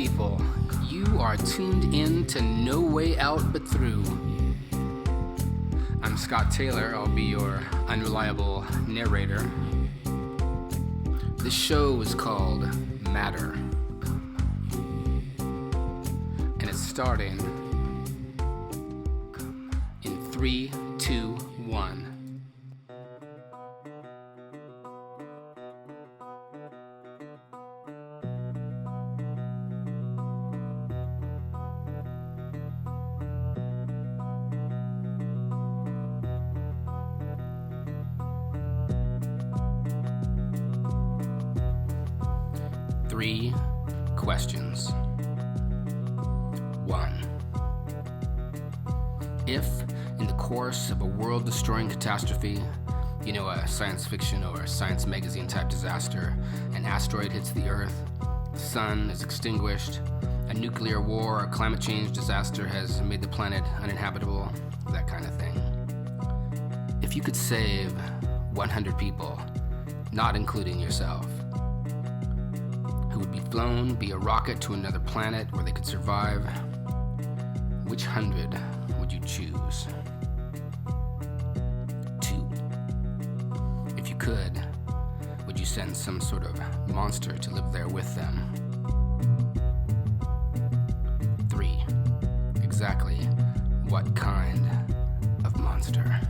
people, you are tuned in to No Way Out But Through. I'm Scott Taylor, I'll be your unreliable narrator. This show is called Matter, and it's starting in 3, 2, 1. Three questions. 1. If, in the course of a world-destroying catastrophe, a science fiction or science magazine type disaster, an asteroid hits the Earth, the sun is extinguished, a nuclear war or climate change disaster has made the planet uninhabitable, that kind of thing. If you could save 100 people, not including yourself, who would be flown via rocket to another planet where they could survive, which 100 would you choose? 2. If you could, would you send some sort of monster to live there with them? 3. Exactly what kind of monster?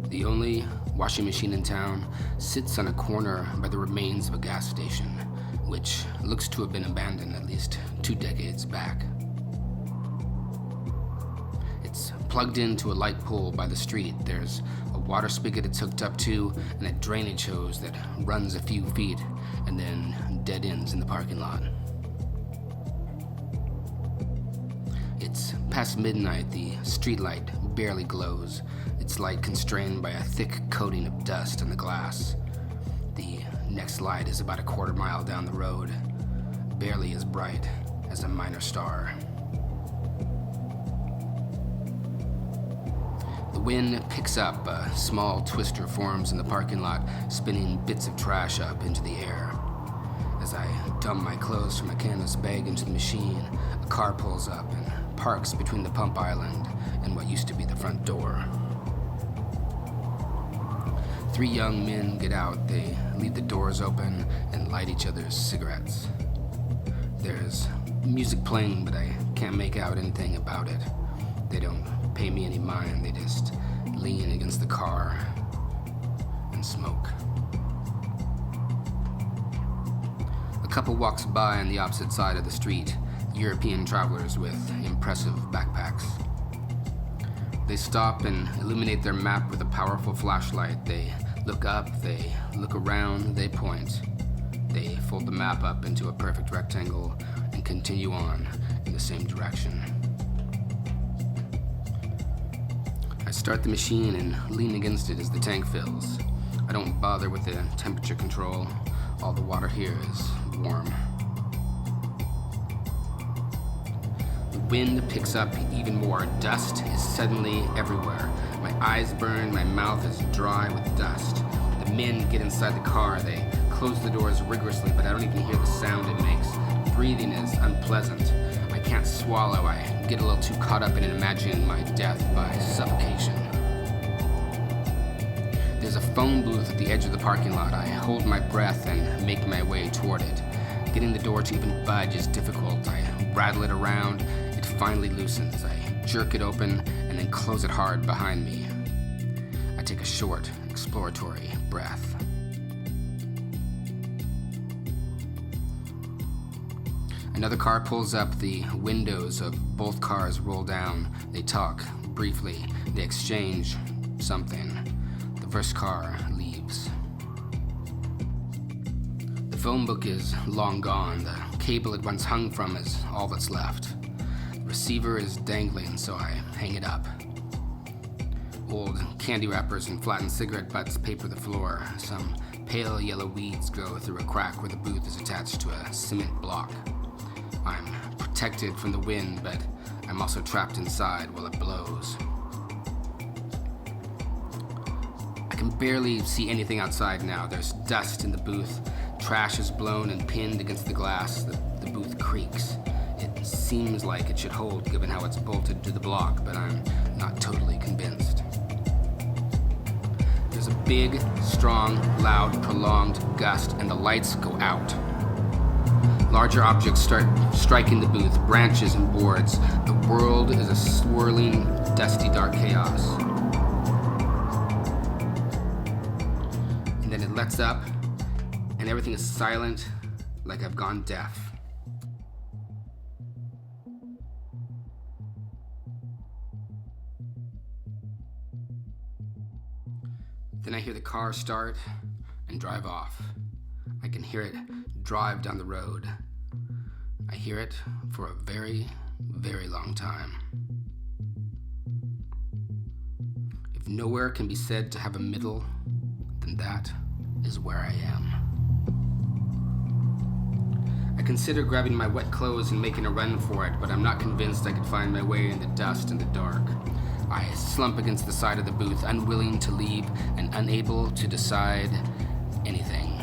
The only washing machine in town sits on a corner by the remains of a gas station, which looks to have been abandoned at least 2 decades back. It's plugged into a light pole by the street. There's a water spigot it's hooked up to and a drainage hose that runs a few feet and then dead ends in the parking lot. It's past midnight. The streetlight barely glows, its light constrained by a thick coating of dust on the glass. The next light is about a quarter mile down the road, barely as bright as a minor star. The wind picks up, a small twister forms in the parking lot, spinning bits of trash up into the air. As I dump my clothes from a canvas bag into the machine, a car pulls up and parks between the pump island and what used to be the front door. 3 young men get out. They leave the doors open and light each other's cigarettes. There's music playing, but I can't make out anything about it. They don't pay me any mind. They just lean against the car and smoke. A couple walks by on the opposite side of the street, European travelers with impressive backpacks. They stop and illuminate their map with a powerful flashlight. They look up, they look around, they point. They fold the map up into a perfect rectangle and continue on in the same direction. I start the machine and lean against it as the tank fills. I don't bother with the temperature control. All the water here is warm. The wind picks up even more. Dust is suddenly everywhere. My eyes burn, my mouth is dry with dust. The men get inside the car. They close the doors rigorously, but I don't even hear the sound it makes. Breathing is unpleasant. I can't swallow. I get a little too caught up in imagining my death by suffocation. There's a phone booth at the edge of the parking lot. I hold my breath and make my way toward it. Getting the door to even budge is difficult. I rattle it around. It finally loosens. I jerk it open and then close it hard behind me. I take a short, exploratory breath. Another car pulls up, the windows of both cars roll down. They talk briefly. They exchange something. The first car leaves. The phone book is long gone. The cable it once hung from is all that's left. The receiver is dangling, so I hang it up. Old candy wrappers and flattened cigarette butts paper the floor. Some pale yellow weeds grow through a crack where the booth is attached to a cement block. I'm protected from the wind, but I'm also trapped inside while it blows. I can barely see anything outside now. There's dust in the booth. Trash is blown and pinned against the glass. The booth creaks. It seems like it should hold given how it's bolted to the block, but I'm not totally convinced. There's a big, strong, loud, prolonged gust, and the lights go out. Larger objects start striking the booth, branches and boards. The world is a swirling, dusty, dark chaos. And then it lets up, and everything is silent, like I've gone deaf. Then I hear the car start and drive off. I can hear it drive down the road. I hear it for a very, very long time. If nowhere can be said to have a middle, then that is where I am. I consider grabbing my wet clothes and making a run for it, but I'm not convinced I could find my way in the dust and the dark. I slump against the side of the booth, unwilling to leave and unable to decide anything.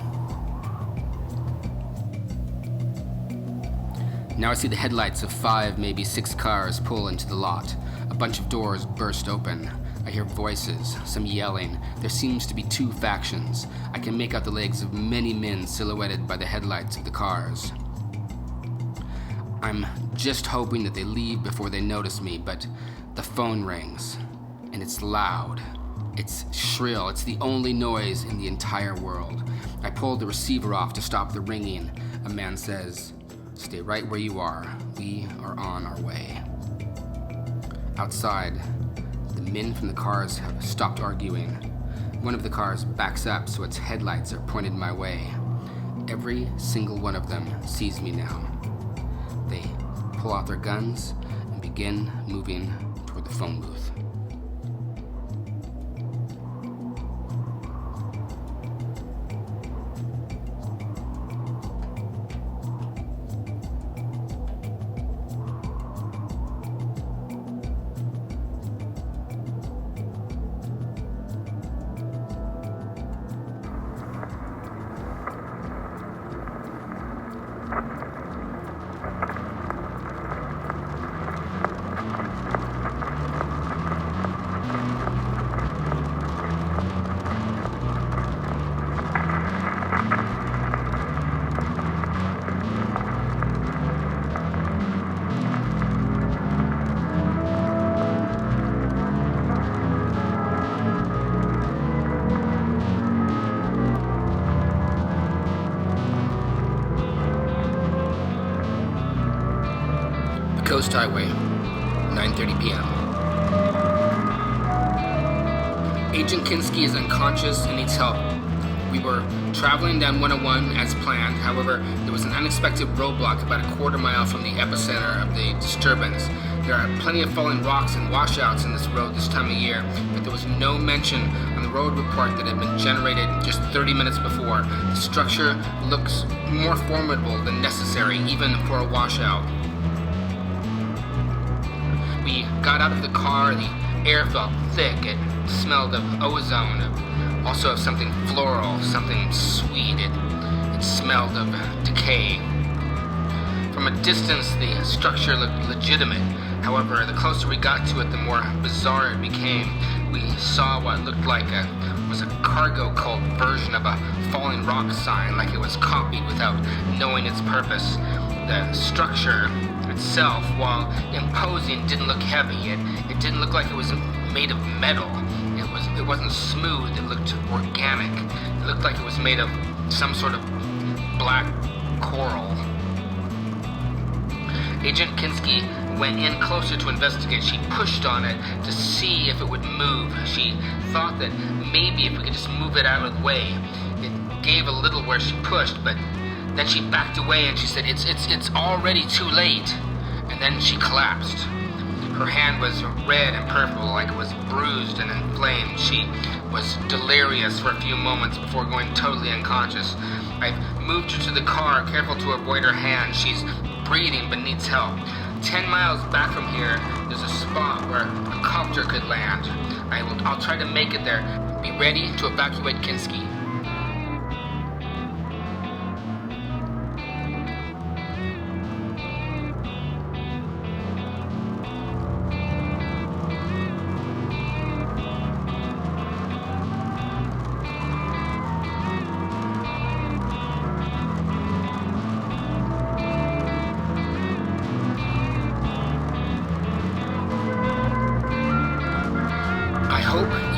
Now I see the headlights of 5, maybe 6 cars pull into the lot. A bunch of doors burst open. I hear voices, some yelling. There seems to be 2 factions. I can make out the legs of many men silhouetted by the headlights of the cars. I'm just hoping that they leave before they notice me, but the phone rings, and it's loud. It's shrill. It's the only noise in the entire world. I pull the receiver off to stop the ringing. A man says, "Stay right where you are. We are on our way." Outside, the men from the cars have stopped arguing. One of the cars backs up so its headlights are pointed my way. Every single one of them sees me now. They pull out their guns and begin moving toward the phone booth. Coast Highway, 9:30 p.m. Agent Kinski is unconscious and needs help. We were traveling down 101 as planned. However, there was an unexpected roadblock about a quarter mile from the epicenter of the disturbance. There are plenty of falling rocks and washouts in this road this time of year, but there was no mention on the road report that had been generated just 30 minutes before. The structure looks more formidable than necessary, even for a washout. We got out of the car, the air felt thick, it smelled of ozone, also of something floral, something sweet, it smelled of decay. From a distance, the structure looked legitimate. However, the closer we got to it, the more bizarre it became. We saw what looked like was a cargo cult version of a falling rock sign, like it was copied without knowing its purpose. The structure itself, while imposing, didn't look heavy. It didn't look like it was made of metal. It wasn't smooth. It looked organic. It looked like it was made of some sort of black coral. Agent Kinski went in closer to investigate. She pushed on it to see if it would move. She thought that maybe if we could just move it out of the way. It gave a little where she pushed, but then she backed away and she said, it's already too late. And then she collapsed. Her hand was red and purple, like it was bruised and inflamed. She was delirious for a few moments before going totally unconscious. I moved her to the car, careful to avoid her hand. She's breathing but needs help. 10 miles back from here, there's a spot where a copter could land. I'll try to make it there. Be ready to evacuate Kinski.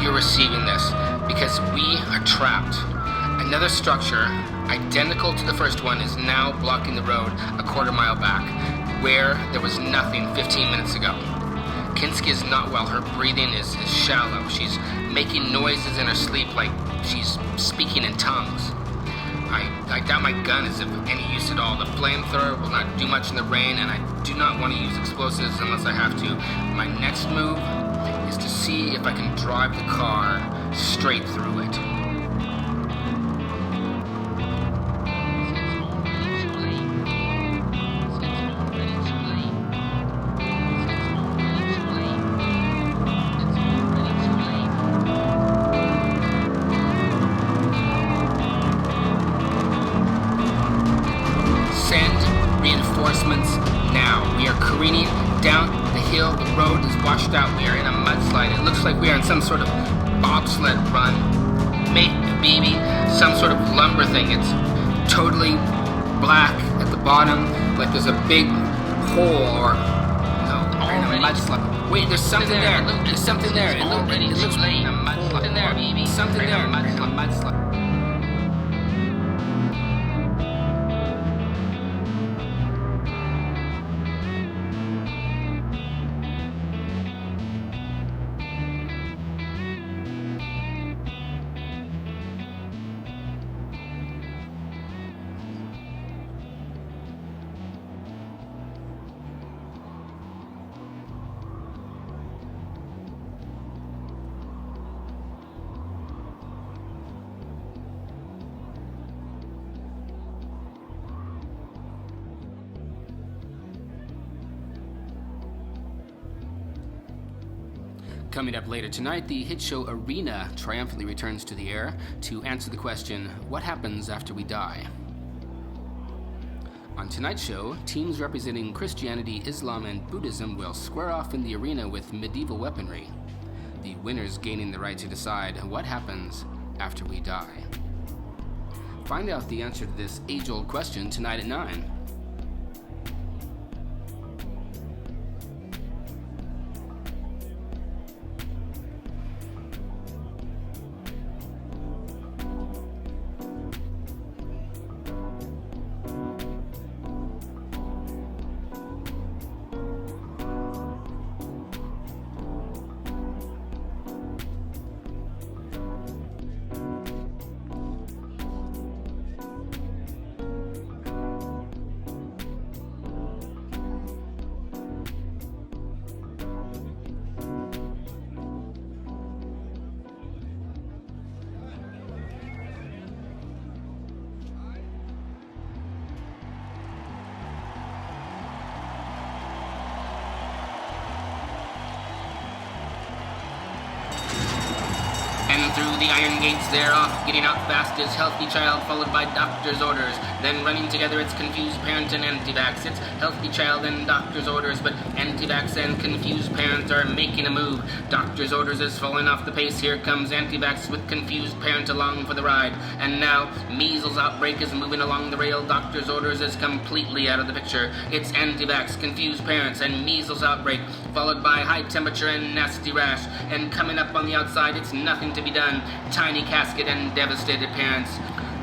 You're receiving this because we are trapped. Another structure identical to the first one is now blocking the road a quarter mile back, where there was nothing 15 minutes ago. Kinski is not well. Her breathing is shallow. She's making noises in her sleep like she's speaking in tongues. I doubt my gun is of any use at all. The flamethrower will not do much in the rain, and I do not want to use explosives unless I have to. My next move is to see if I can drive the car straight through it. Send reinforcements now. We are careening down the hill. The road is washed out. We are in a mudslide. It looks like we are in some sort of bobsled run. Maybe some sort of lumber thing. It's totally black at the bottom, like there's a big hole or no, we're in a mudslide. Wait, there's something there. There's something there. It looks like a mudslide. Something there. A mudslide. Coming up later tonight, the hit show Arena triumphantly returns to the air to answer the question, what happens after we die? On tonight's show, teams representing Christianity, Islam, and Buddhism will square off in the arena with medieval weaponry, the winners gaining the right to decide what happens after we die. Find out the answer to this age-old question tonight at 9. Through the iron gates thereof, getting out fast is healthy child, followed by doctor's orders. Then running together it's confused parent and anti-vax. It's healthy child and doctor's orders, but anti-vax and confused parents are making a move. Doctor's orders is falling off the pace. Here comes anti-vax with confused parent along for the ride. And now, measles outbreak is moving along the rail. Doctor's orders is completely out of the picture. It's anti-vax, confused parents, and measles outbreak, followed by high temperature and nasty rash. And coming up on the outside, it's nothing to be done. Tiny casket and devastated parents.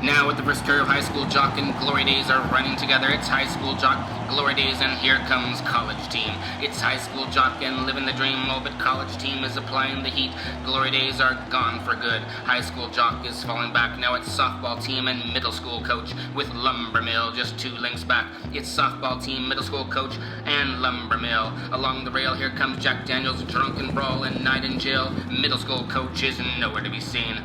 Now with the first pair of high school jock and glory days are running together. It's high school jock, glory days, and here comes college team. It's high school jock and living the dream, oh, but college team is applying the heat. Glory days are gone for good. High school jock is falling back. Now it's softball team and middle school coach with lumber mill just 2 links back. It's softball team, middle school coach, and lumber mill. Along the rail, here comes Jack Daniels, drunken brawl and night in jail. Middle school coach is nowhere to be seen.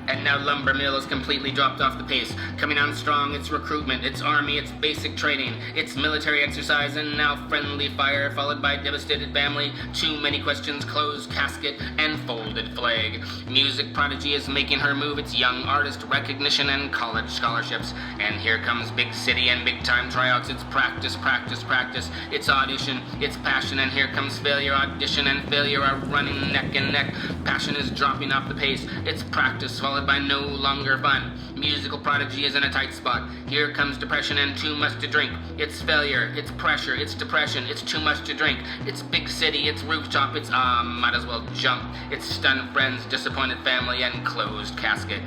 And now lumber mill is completely dropped off the pace. Coming on strong, it's recruitment, it's army, it's basic training, it's military exercise, and now friendly fire, followed by devastated family, too many questions, closed casket, and folded flag. Music prodigy is making her move, it's young artist recognition and college scholarships. And here comes big city and big time tryouts, it's practice, practice, practice, it's audition, it's passion, and here comes failure. Audition and failure are running neck and neck. Passion is dropping off the pace, it's practice, followed by no longer fun. Musical prodigy is in a tight spot. Here comes depression and too much to drink. It's failure, it's pressure, it's depression, it's too much to drink. It's big city, it's rooftop, it's might as well jump. It's stunned friends, disappointed family, and closed casket.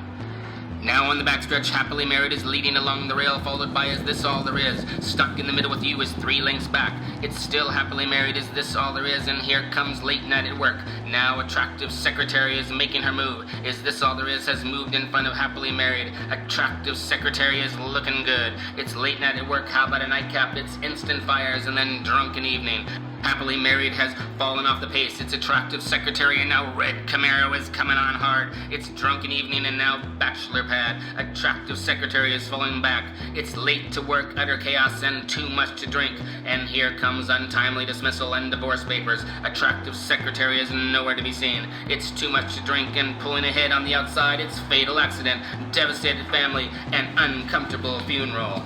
Now on the backstretch, happily married is leading along the rail, followed by Is This All There Is? Stuck in the middle with you is 3 links back. It's still happily married, Is This All There Is? And here comes late night at work. Now attractive secretary is making her move. Is This All There Is has moved in front of happily married. Attractive secretary is looking good. It's late night at work, how about a nightcap? It's instant fires and then drunken evening. Happily married has fallen off the pace. It's attractive secretary and now red Camaro is coming on hard. It's drunken evening and now bachelor pad. Attractive secretary is falling back. It's late to work, utter chaos and too much to drink. And here comes untimely dismissal and divorce papers. Attractive secretary is nowhere to be seen. It's too much to drink and pulling ahead on the outside. It's fatal accident, devastated family, and uncomfortable funeral.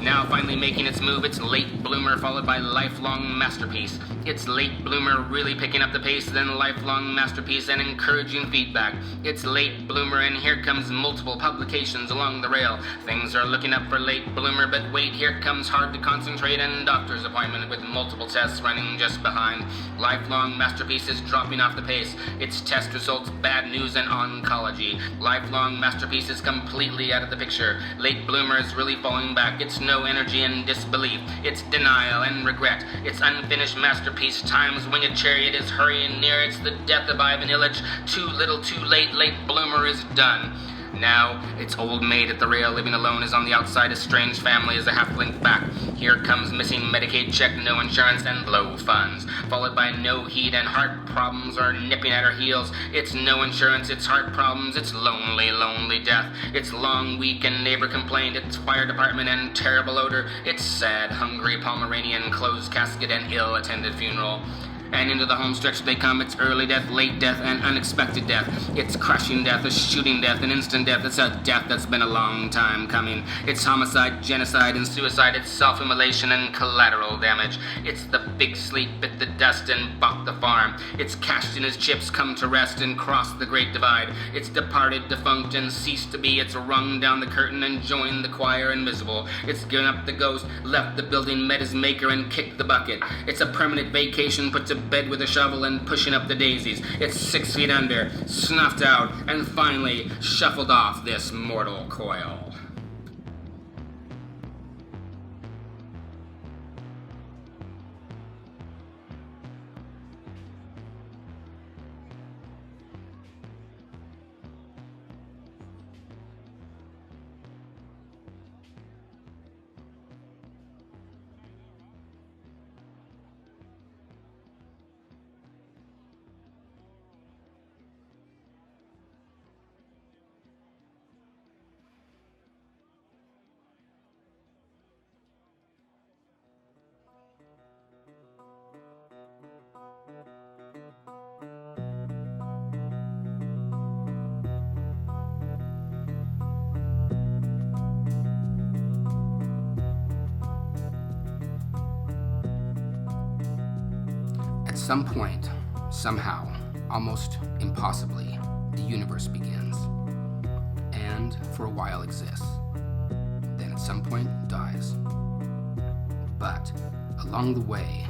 Now finally making its move, it's late bloomer followed by lifelong masterpiece. It's late bloomer really picking up the pace, then lifelong masterpiece and encouraging feedback. It's late bloomer and here comes multiple publications along the rail. Things are looking up for late bloomer, but wait, here comes hard to concentrate and doctor's appointment with multiple tests running just behind. Lifelong masterpiece is dropping off the pace. It's test results, bad news, and oncology. Lifelong masterpiece is completely out of the picture. Late bloomer is really falling back. It's no energy and disbelief. It's denial and regret. It's unfinished masterpiece. Time's winged chariot is hurrying near. It's the death of Ivan Illich. Too little, too late. Late bloomer is done. Now, it's old maid at the rail living alone is on the outside. Estranged family is a half link back. Here comes missing Medicaid check, no insurance, and low funds. Followed by no heat and heart problems are nipping at her heels. It's no insurance, it's heart problems, it's lonely, lonely death. It's long week and neighbor complaint. It's fire department and terrible odor. It's sad, hungry Pomeranian, closed casket, and ill-attended funeral. And into the home stretch they come. It's early death, late death, and unexpected death. It's crushing death, a shooting death, an instant death. It's a death that's been a long time coming. It's homicide, genocide, and suicide. It's self-immolation and collateral damage. It's the big sleep, bit the dust, and bought the farm. It's cashed in his chips, come to rest, and crossed the great divide. It's departed, defunct, and ceased to be. It's rung down the curtain and joined the choir invisible. It's given up the ghost, left the building, met his maker, and kicked the bucket. It's a permanent vacation, put to bed with a shovel and pushing up the daisies. It's 6 feet under, snuffed out, and finally shuffled off this mortal coil. At some point, somehow, almost impossibly, the universe begins, and for a while exists. Then at some point dies. But along the way,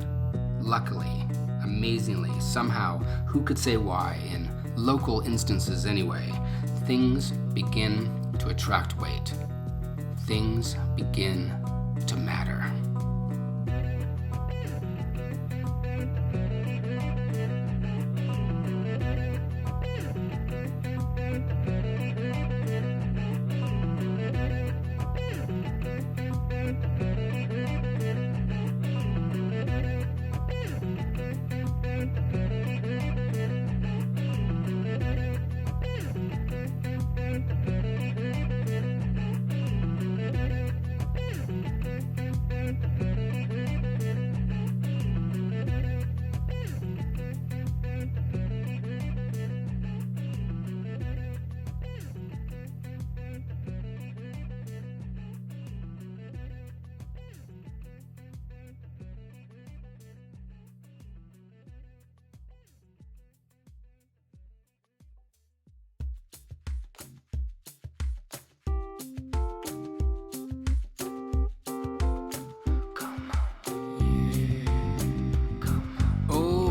luckily, amazingly, somehow, who could say why, in local instances anyway, things begin to attract weight, things begin to matter.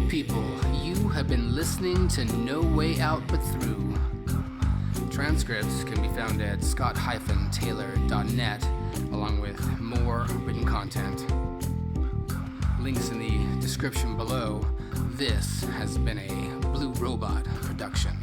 People, you have been listening to No Way Out But Through. Transcripts can be found at scott-taylor.net, along with more written content. Links in the description below. This has been a Blue Robot production.